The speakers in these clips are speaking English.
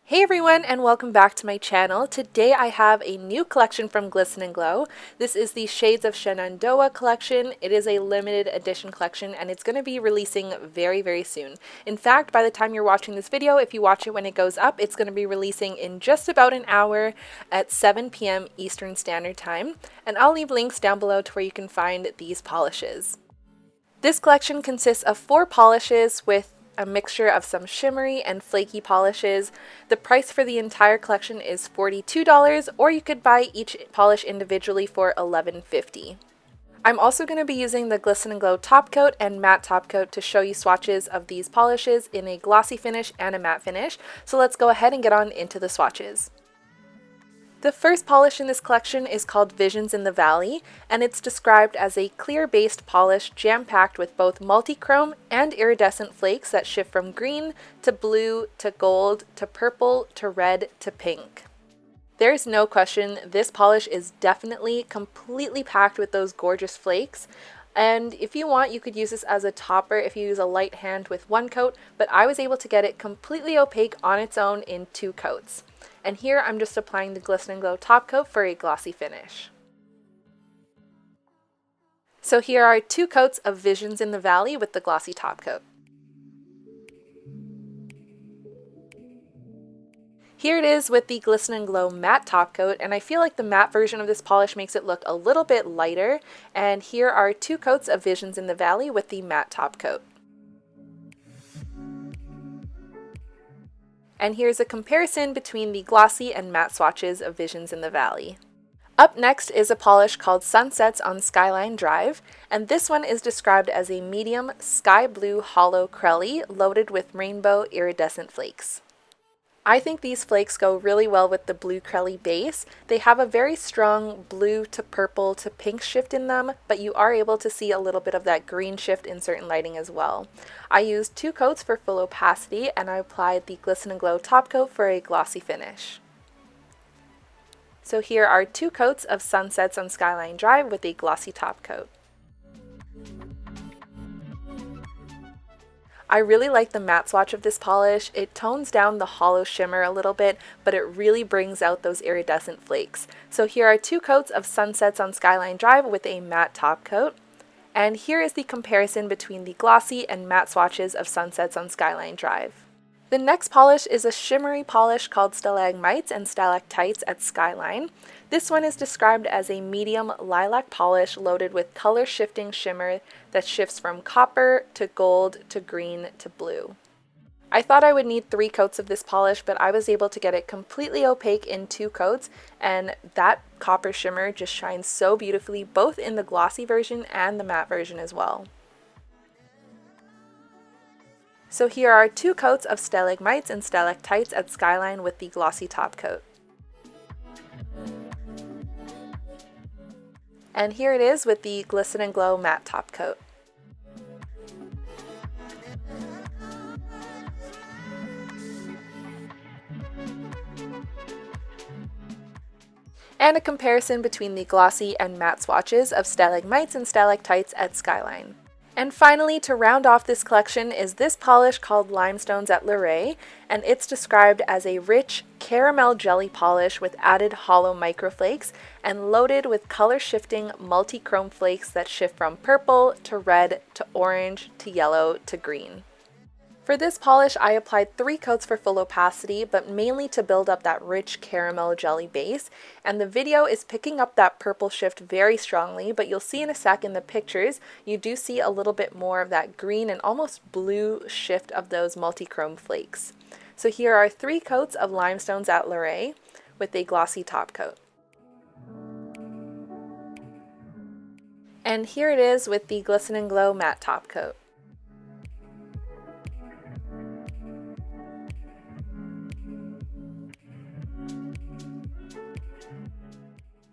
Hey everyone, and welcome back to my channel. Today I have a new collection from Glisten Glow. This is the Shades of Shenandoah collection. It is a limited edition collection and it's going to be releasing very soon. In fact, by the time you're watching this video, if you watch it when it goes up, it's going to be releasing in just about an hour at 7 p.m. Eastern Standard Time. And I'll leave links down below to where you can find these polishes. This collection consists of 4 polishes with a mixture of some shimmery and flaky polishes. The price for the entire collection is $42, or you could buy each polish individually for $11.50. I'm also going to be using the Glisten Glow top coat and matte top coat to show you swatches of these polishes in a glossy finish and a matte finish. So let's go ahead and get on into the swatches. The first polish in this collection is called Visions in the Valley, and it's described as a clear-based polish jam-packed with both multi-chrome and iridescent flakes that shift from green to blue to gold to purple to red to pink. There's no question this polish is definitely completely packed with those gorgeous flakes. And if you want, you could use this as a topper if you use a light hand with 1 coat, but I was able to get it completely opaque on its own in 2 coats. And here I'm just applying the Glisten Glow top coat for a glossy finish. So here are 2 coats of Visions in the Valley with the glossy top coat. Here it is with the Glisten Glow matte top coat, and I feel like the matte version of this polish makes it look a little bit lighter. And here are 2 coats of Visions in the Valley with the matte top coat. And here's a comparison between the glossy and matte swatches of Visions in the Valley. Up next is a polish called Sunsets on Skyline Drive, and this one is described as a medium sky blue hollow crelly loaded with rainbow iridescent flakes. I think these flakes go really well with the blue crelly base. They have a very strong blue to purple to pink shift in them, but you are able to see a little bit of that green shift in certain lighting as well. I used 2 coats for full opacity, and I applied the Glisten Glow top coat for a glossy finish. So here are 2 coats of Sunsets on Skyline Drive with a glossy top coat. I really like the matte swatch of this polish. It tones down the hollow shimmer a little bit, but it really brings out those iridescent flakes. So here are 2 coats of Sunsets on Skyline Drive with a matte top coat. And here is the comparison between the glossy and matte swatches of Sunsets on Skyline Drive. The next polish is a shimmery polish called Stalagmites and Stalactites at Skyline. This one is described as a medium lilac polish loaded with color shifting shimmer that shifts from copper to gold to green to blue. I thought I would need 3 coats of this polish, but I was able to get it completely opaque in 2 coats, and that copper shimmer just shines so beautifully both in the glossy version and the matte version as well. So here are 2 coats of Stalagmites and Stalactites at Skyline with the glossy top coat. And here it is with the Glisten Glow matte top coat. And a comparison between the glossy and matte swatches of Stalagmites and Stalactites at Skyline. And finally, to round off this collection is this polish called Limestones at Luray, and it's described as a rich caramel jelly polish with added hollow microflakes and loaded with color-shifting multi-chrome flakes that shift from purple to red to orange to yellow to green. For this polish, I applied 3 coats for full opacity, but mainly to build up that rich caramel jelly base, and the video is picking up that purple shift very strongly, but you'll see in a sec in the pictures, you do see a little bit more of that green and almost blue shift of those multi-chrome flakes. So here are 3 coats of Limestones at Luray with a glossy top coat. And here it is with the Glisten Glow matte top coat.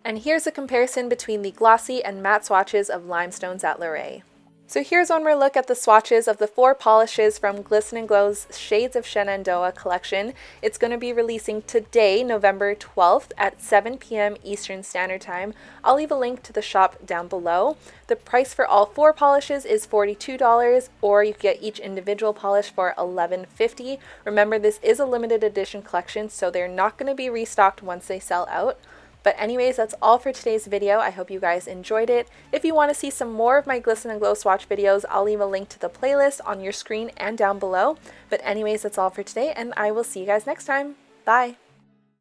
And here's a comparison between the glossy and matte swatches of Limestones at Luray. So here's one more look at the swatches of the 4 polishes from Glisten Glow's Shades of Shenandoah collection. It's going to be releasing today, November 12th at 7 p.m. Eastern Standard Time. I'll leave a link to the shop down below. The price for all 4 polishes is $42, or you can get each individual polish for $11.50. Remember, this is a limited edition collection, so they're not going to be restocked once they sell out. But anyways, that's all for today's video. I hope you guys enjoyed it. If you want to see some more of my Glisten Glow swatch videos, I'll leave a link to the playlist on your screen and down below. But anyways, that's all for today, and I will see you guys next time. Bye!